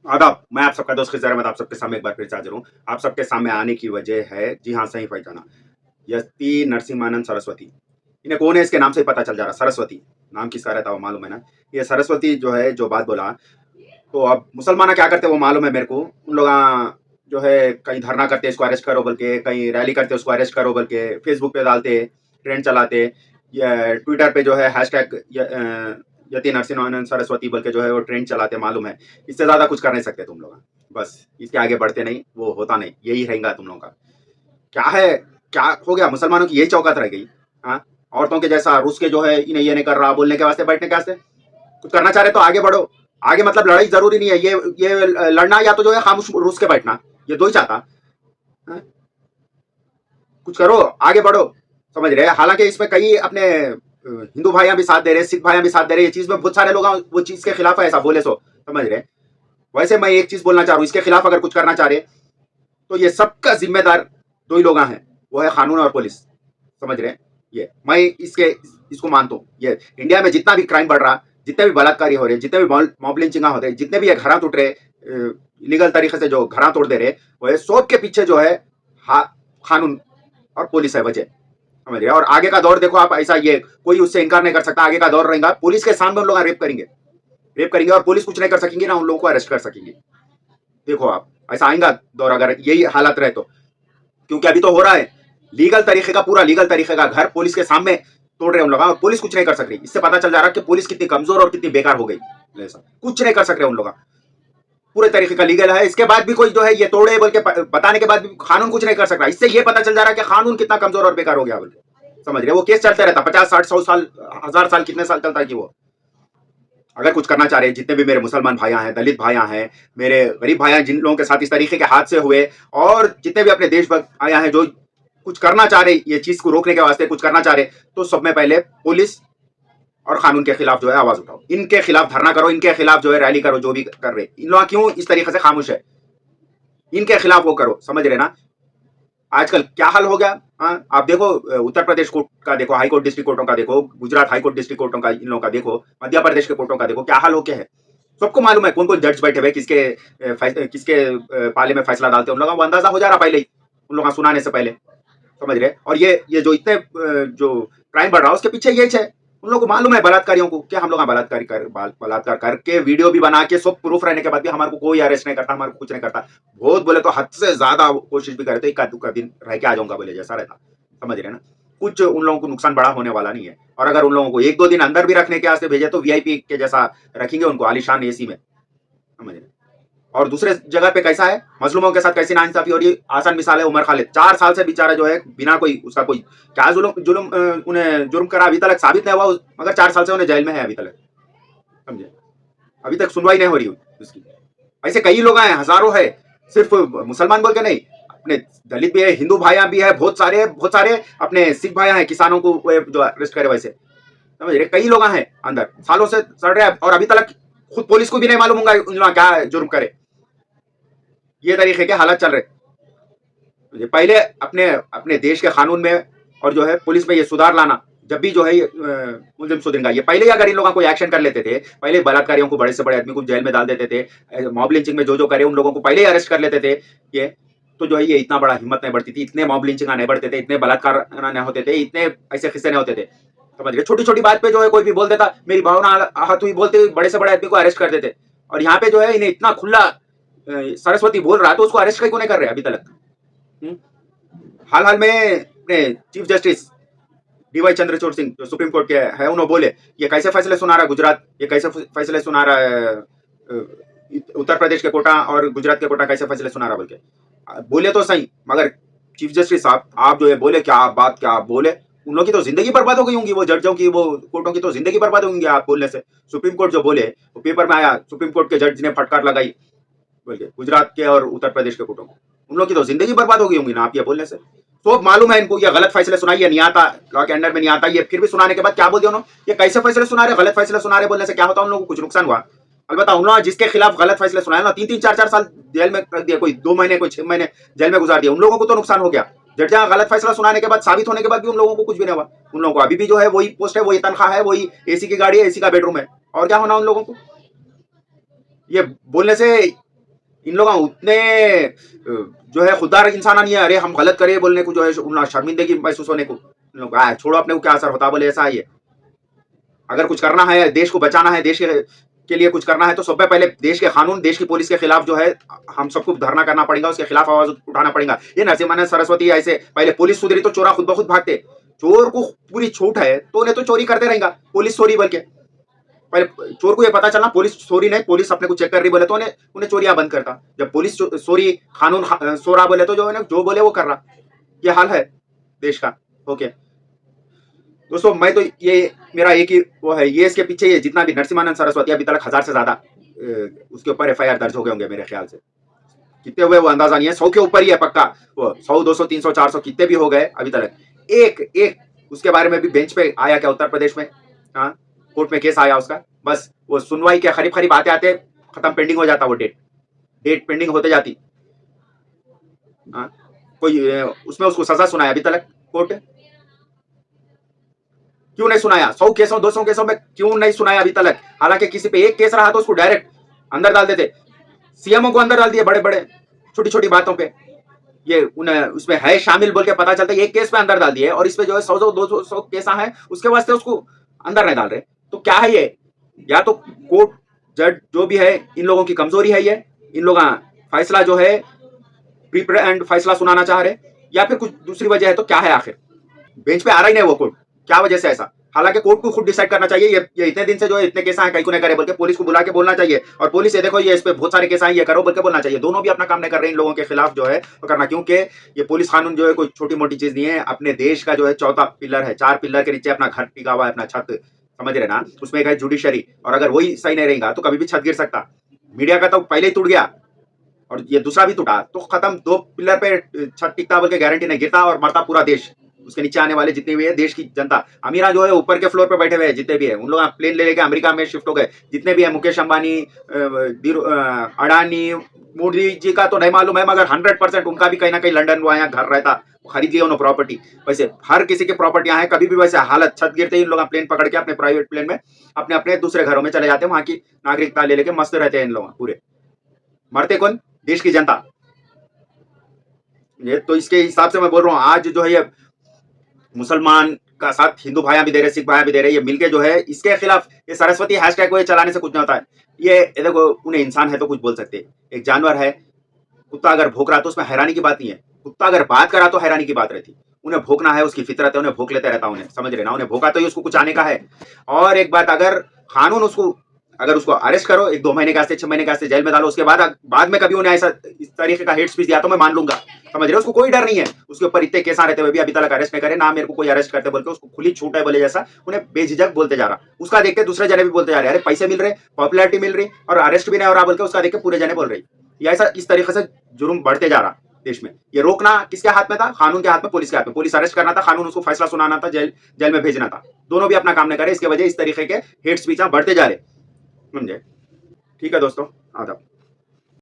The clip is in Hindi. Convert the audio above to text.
आदाब, मैं आप सबका दोस्त खिज़र अहमद आप सबके सामने एक बार फिर से हाज़िर हूँ। आप सबके सामने आने की वजह है, जी हाँ, सही पहचाना, यति नरसिम्हानंद सरस्वती। इन्हें कौन है इसके नाम से ही पता चल जा रहा, सरस्वती। नाम किसका रहता है वो मालूम है ना? ये सरस्वती जो है, जो बात बोला, तो अब मुसलमान क्या करते हैं वो मालूम है मेरे को। उन लोग जो है कहीं धरना करते हैं इसको अरेस्ट करो बोल के, कहीं रैली करते हैं उसको अरेस्ट करो बोल के, फेसबुक पे डालते, ट्रेंड चलाते, या ट्विटर पे जो है हैशटैग यति नरसिम्हानंद सरस्वती बोल के जो है वो ट्रेंड चलाते मालूम है। इससे ज़्यादा कुछ कर नहीं सकते तुम लोग। बस इसके आगे बढ़ते नहीं, वो होता नहीं, यही रहेगा तुम लोगों का। क्या है, क्या हो गया मुसलमानों की यही चौकात रह गई। हाँ, औरतों के जैसा रूस के जो है इन्हें ये नहीं कर रहा बोलने के वास्ते, बैठने के वास्ते। कुछ करना चाह रहे तो आगे बढ़ो। आगे मतलब लड़ाई जरूरी नहीं है, ये लड़ना या तो जो है खामोश रूस के बैठना, ये दो ही चाहता। हाँ? कुछ करो, आगे बढ़ो। समझ रहे हैं? हालांकि इसमें कई अपने हिंदू भाइयां भी साथ दे रहे हैं, सिख भाइयां भी साथ दे रहे हैं। ये चीज में बहुत सारे लोग वो चीज के खिलाफ है, ऐसा बोले सो समझ रहे हैं? वैसे मैं एक चीज बोलना चाह रहा हूँ, इसके खिलाफ अगर कुछ करना चाह रहे तो ये सबका जिम्मेदार दो ही लोग हैं, वो है कानून और पुलिस। समझ रहे हैं? ये मैं इसको मानता हूँ। ये इंडिया में जितना भी क्राइम बढ़ रहा, जितने भी बलात्कारी हो रहे, जितने भी मॉब लिंचिंग हो रहे, जितने भी ये घर टूट रहे, इलीगल तरीके से जो घर तोड़ दे रहे, वो सब के पीछे जो है कानून और पुलिस है वजह। समझ रहे? और आगे का दौर देखो आप, ऐसा ये कोई उससे इनकार नहीं कर सकता। आगे का दौर रहेगा, पुलिस के सामने उन लोग रेप करेंगे और पुलिस कुछ नहीं कर सकेंगे ना, उन लोगों को अरेस्ट कर सकेंगे। देखो आप, ऐसा आएगा दौर अगर यही हालत रहे तो। क्योंकि अभी तो हो रहा है लीगल तरीके का, पूरा लीगल तरीके का घर पुलिस के सामने तोड़ रहे उन लोग, और पुलिस कुछ नहीं कर सक रही। इससे पता चल जा रहा है कि पुलिस कितनी कमजोर और कितनी बेकार हो गई। ऐसा कुछ नहीं कर सक रहे उन लोग, पूरे तरीके का लीगल है। इसके बाद भी कोई जो है ये तोड़े बोल के बताने के बाद भी कानून कुछ नहीं कर सक रहा। इससे ये पता चल जा रहा है कि कानून कितना कमजोर और बेकार हो गया बोल के। समझ रहे? वो केस चलते रहता 50 60 100 साल 1000 साल, कितने साल चलता है कि वो। अगर कुछ करना चाह रहे हैं, जितने भी मेरे मुसलमान भाइयां हैं, दलित भाइयां हैं, मेरे गरीब भाइयां जिन लोगों के साथ इस तरीके के हादसे हुए, और जितने भी अपने देशभक्त आया हैं जो कुछ करना चाह रहे, ये चीज को रोकने के वास्ते कुछ करना चाह रहे, तो सब में पहले पुलिस और कानून के खिलाफ जो है आवाज उठाओ। इनके खिलाफ धरना करो, इनके खिलाफ जो है रैली करो, जो भी कर रहे। इन लोग क्यों इस तरीके से खामोश है, इनके खिलाफ वो करो। समझ रहे ना? आजकल क्या हाल हो गया। आप देखो, उत्तर प्रदेश कोर्ट का देखो, हाई कोर्ट डिस्ट्रिक्ट कोर्टों का देखो, गुजरात हाई कोर्ट डिस्ट्रिक्ट कोर्टों का, इन लोगों का देखो, मध्य प्रदेश के कोर्टों का देखो, क्या हाल हो गया है। सबको मालूम है कौन कौन जज बैठे हुए, किसके पाले में फैसला डालते हैं, उन लोगों को अंदाजा हो जा रहा पहले ही, उन लोगों का सुनाने से पहले। समझ रहे? और ये जो इतने जो क्राइम बढ़ रहा है उसके पीछे यही है। उन लोगों को मालूम है बलात्कारियों को, क्या हम लोग बलात्कार करके वीडियो भी बना के सब प्रूफ रहने के बाद भी हमारे को कोई अरेस्ट नहीं करता, हमारे को कुछ नहीं करता। बहुत बोले तो हद से ज्यादा कोशिश भी करे तो इक्का दुक्का दिन रह के आ जाऊंगा बोले जैसा रहता। समझ रहे ना? कुछ उन लोगों को नुकसान बड़ा होने वाला नहीं है। और अगर उन लोगों को एक दो दिन अंदर भी रखने के वास्ते भेजे तो वीआईपी के जैसा रखेंगे उनको, आलिशान एसी में। समझ रहे? और दूसरे जगह पे कैसा है, मजलूमों के साथ कैसी नाइंसाफी हो रही है। आसान मिसाल है उमर खालिद, 4 साल से बेचारा जो है बिना कोई उसका कोई क्या जुल्म जुल्म उन्हें जुर्म करा अभी तक साबित नहीं हुआ, मगर 4 साल से उन्हें जेल में है अभी तक। समझे? अभी तक सुनवाई नहीं हो रही उसकी। ऐसे कई लोग हैं, हजारों है, सिर्फ मुसलमान बोल के नहीं, अपने दलित भी है, हिंदू भाइयां भी है, बहुत सारे अपने सिख भाइयां हैं, किसानों को जो अरेस्ट करे वैसे। समझ रहे? कई लोग हैं अंदर सालों से सड़ रहे हैं, और अभी तक खुद पुलिस को भी नहीं मालूम होगा उन लोग क्या जुर्म करे। ये तरीके के हालात चल रहे। पहले अपने अपने देश के कानून में और जो है पुलिस में ये सुधार लाना, जब भी जो है मुलजिम सुधरेगा। ये पहले ही अगर इन लोगों को एक्शन कर लेते थे, पहले बलात्कारियों को, बड़े से बड़े आदमी को जेल में डाल देते थे, मॉब लिंचिंग में जो करे उन लोगों को पहले ही अरेस्ट कर लेते थे, ये तो जो है ये इतना बड़ा हिम्मत नहीं बढ़ती थी, इतने मॉब लिंचिंग नहीं बढ़ते थे, इतने बलात्कार नहीं होते थे, इतने ऐसे किस्से नहीं होते थे। समझ गए? छोटी छोटी बात पे जो है कोई भी बोल देता, मेरी भावना आहत हुई बोलते, बड़े से बड़े आदमी को अरेस्ट कर देते। और यहाँ पे जो है इन्हें इतना खुला सरस्वती बोल रहा तो उसको अरेस्ट क्यों नहीं कर रहे अभी तक। हाल हाल में अपने chief justice DY Chandrachud Singh जो सुप्रीम कोर्ट के है, उन्होंने बोले ये कैसे फैसले सुना रहा है गुजरात, ये कैसे फैसले सुना रहा है उत्तर प्रदेश के कोटा और गुजरात के कोटा, कैसे फैसले सुना रहा बोल के बोले तो सही, मगर चीफ जस्टिस साहब आप जो है बोले, क्या आप बात क्या आप बोले, उन लोगों की तो जिंदगी बर्बाद हो गई होंगी, वो जजों की, वो कोर्टों की तो जिंदगी बर्बाद होंगी आप बोलने से। सुप्रीम कोर्ट जो बोले वो पेपर में आया, सुप्रीम कोर्ट के जज ने फटकार लगाई बोल के गुजरात के और उत्तर प्रदेश के कोर्टों को, उन लोग की तो जिंदगी बर्बाद हो गई होंगी ना आप ये बोलने से। तो मालूम है इनको ये गलत फैसले सुनाई, ये नहीं आता, लॉ के अंडर में नहीं आता, ये फिर भी सुनाने के बाद क्या बोल दिया उन्होंने, ये कैसे फैसले सुना रहे, गलत फैसले सुना रहे बोलने से क्या होता है, उन लोगों को कुछ नुकसान हुआ? अलबत्ता उन लोगों जिसके खिलाफ गलत फैसले सुनाए ना, 3 3 4 4 साल जेल में रख दिया, कोई 2 महीने कोई 6 महीने जेल में गुजार दिया, उन लोगों को तो नुकसान हो गया। जब जहाँ गलत फैसला सुनाने के बाद साबित होने के बाद भी उन लोगों को कुछ भी नहीं हुआ। उन लोगों को अभी भी जो है वही पोस्ट है, वही तनख्वाह है, वही एसी की गाड़ी है, एसी का बेडरूम है, और क्या होना उन लोगों को। ये बोलने से इन लोग उतने जो है खुददार इंसान नहीं है, अरे हम गलत करे बोलने को, जो है उन्हें शर्मिंदगी महसूस होने को। इन लोग छोड़ो, अपने को क्या असर होता बोले, ऐसा ही है। अगर कुछ करना है, देश को बचाना है, देश के लिए कुछ करना है, तो सबसे पहले देश के कानून, देश की पुलिस के खिलाफ जो है हम सबको धरना करना पड़ेगा, उसके खिलाफ आवाज उठाना पड़ेगा। ये नरसिम्हानंद सरस्वती ऐसे पहले पुलिस सुधरी तो चोरा खुद ब खुद भागते। चोर को पूरी छूट है तो उन्हें तो चोरी करते रहेगा, पुलिस चोरी बोल के। पहले चोर को ये पता चलना पुलिस चोरी नहीं, पुलिस अपने को चेक कर रही बोले तो उन्हें चोरियां बंद करता। जब पुलिस चोरी कानून सो रहा बोले तो जो बोले वो कर रहा। ये हाल है देश का। ओके दोस्तों, मैं तो ये मेरा एक ही वो है, ये इसके पीछे ये जितना भी नरसिम्हानंद सरस्वती अभी तक 1000 से ज्यादा उसके ऊपर FIR दर्ज हो गए होंगे मेरे ख्याल से। कितने हुए वो अंदाजा नहीं है, 100 के ऊपर ही है पक्का। वो 100, 200, 300, 400 कितने भी हो गए अभी तक। एक उसके बारे में भी बेंच पे आया क्या उत्तर प्रदेश में? हाँ, कोर्ट में केस आया उसका, बस वो सुनवाई के करीब करीब आते आते खत्म, पेंडिंग हो जाता वो डेट पेंडिंग होते जाती। हाँ, कोई उसमें उसको सजा सुनाया अभी तक कोर्ट? क्यों नहीं सुनाया? 100 केसों 200 केसों में क्यों नहीं सुनाया अभी तक? हालांकि किसी पे एक केस रहा तो उसको डायरेक्ट अंदर डाल देते। सीएमओ को अंदर डाल दिए बड़े बड़े छोटी छोटी बातों पे। ये उन्हें उसमें है शामिल बोल के पता चलता है, एक केस पे अंदर डाल दिए, और इस पे जो है 100 200 केसा है उसके वास्ते उसको अंदर नहीं डाल रहे। तो क्या है ये? या तो कोर्ट जज जो भी है इन लोगों की कमजोरी है, ये इन लोग फैसला जो है प्री एंड फैसला सुनाना चाह रहे, या फिर कुछ दूसरी वजह है? तो क्या है आखिर? बेंच पे आ रहा ही नहीं वो कोर्ट, क्या वजह से ऐसा? हालांकि कोर्ट को खुद डिसाइड करना चाहिए। ये इतने दिन से जो है इतने केस हैं, कहीं को नहीं करे बोल के पुलिस को बुला के बोलना चाहिए, और पुलिस ये देखो ये इस पे बहुत सारे केस हैं, ये करो बोल के बोलना चाहिए। दोनों भी अपना काम नहीं कर रहे, इन लोगों के खिलाफ जो है वो करना। क्योंकि ये पुलिस कानून जो है कोई छोटी मोटी चीज नहीं है, अपने देश का जो है चौथा पिलर है। 4 पिलर के नीचे अपना घर टिका हुआ है, अपना छत, समझ रहे ना? उसमें एक है जुडिशरी, और अगर वही सही नहीं रहेगा तो कभी भी छत गिर सकता। मीडिया का तो पहले ही टूट गया, और ये दूसरा भी टूटा तो खत्म। 2 पिलर पे छत टिकता बोल के गारंटी नहीं, गिरता और मरता पूरा देश। उसके नीचे आने वाले जितने भी है देश की जनता, अमीरा जो है ऊपर के फ्लोर पे बैठे हुए हैं जितने भी है, उन लोग प्लेन ले लेके अमेरिका में शिफ्ट हो गए। जितने भी है मुकेश अंबानी, अडानी, मोदी जी का तो नहीं मालूम है, मगर 100% उनका भी कहीं ना कहीं लंदन वो यहाँ घर रहता, खरीद लिया उन्होंने प्रॉपर्टी। वैसे हर किसी की प्रॉपर्टियां हैं, कभी भी वैसे हालत छत गिरते ही इन लोग प्लेन पकड़ के अपने प्राइवेट प्लेन में अपने अपने दूसरे घरों में चले जाते हैं, वहां की नागरिकता ले लेके मस्त रहते हैं इन लोग पूरे। मरते कौन? देश की जनता। ये तो इसके हिसाब से मैं बोल रहा हूँ, आज जो है ये मुसलमान का साथ हिंदू भाइयां भी दे रहे, सिख भाइयां भी दे रहे, ये मिलके जो है इसके खिलाफ ये सरस्वती हैशटैग को ये चलाने से कुछ नहीं होता है। ये देखो, उन्हें इंसान है तो कुछ बोल सकते, एक जानवर है। कुत्ता अगर भौंक रहा तो उसमें हैरानी की बात नहीं है, कुत्ता अगर बात करा तो हैरानी की बात रहती। उन्हें भौंकना है, उसकी फितरत है, उन्हें भौंक लेते रहता, उन्हें समझ रहे ना? उन्हें भौंका तो ही उसको कुछ आने का है। और एक बात, अगर कानून उसको अगर उसको अरेस्ट करो 1-2 महीने के वास्ते, 6 महीने के वास्ते जेल में डालो, उसके बाद में कभी उन्हें ऐसा इस तरीके का हेट स्पीच दिया तो मैं मान लूंगा, समझ रहे? उसको कोई डर नहीं है, उसके ऊपर इतने केस रहते हुए भी अभी तक अरेस्ट नहीं करे ना, मेरे को कोई अरेस्ट करते बोल के उसको खुली छूट है बोले जैसा उन्हें बेझिझक बोलते जा रहा। उसका देख के दूसरे जने भी बोलते जा रहे, अरे पैसे मिल रहे, पॉपुलैरिटी मिल रही, और अरेस्ट भी नहीं हो रहा बोल के उसका देख के पूरे जने बोल रही। या ऐसा इस तरीके से जुर्म बढ़ते जा रहा देश में। ये रोकना किसके हाथ में था? कानून के हाथ में, पुलिस के हाथ में। पुलिस अरेस्ट करना था, कानून उसको फैसला सुनाना था, जेल में भेजना था। दोनों भी अपना काम नहीं करे, इसके वजह इस तरीके के हेट स्पीच बढ़ते जा रहे, समझे? ठीक है दोस्तों, आदाब।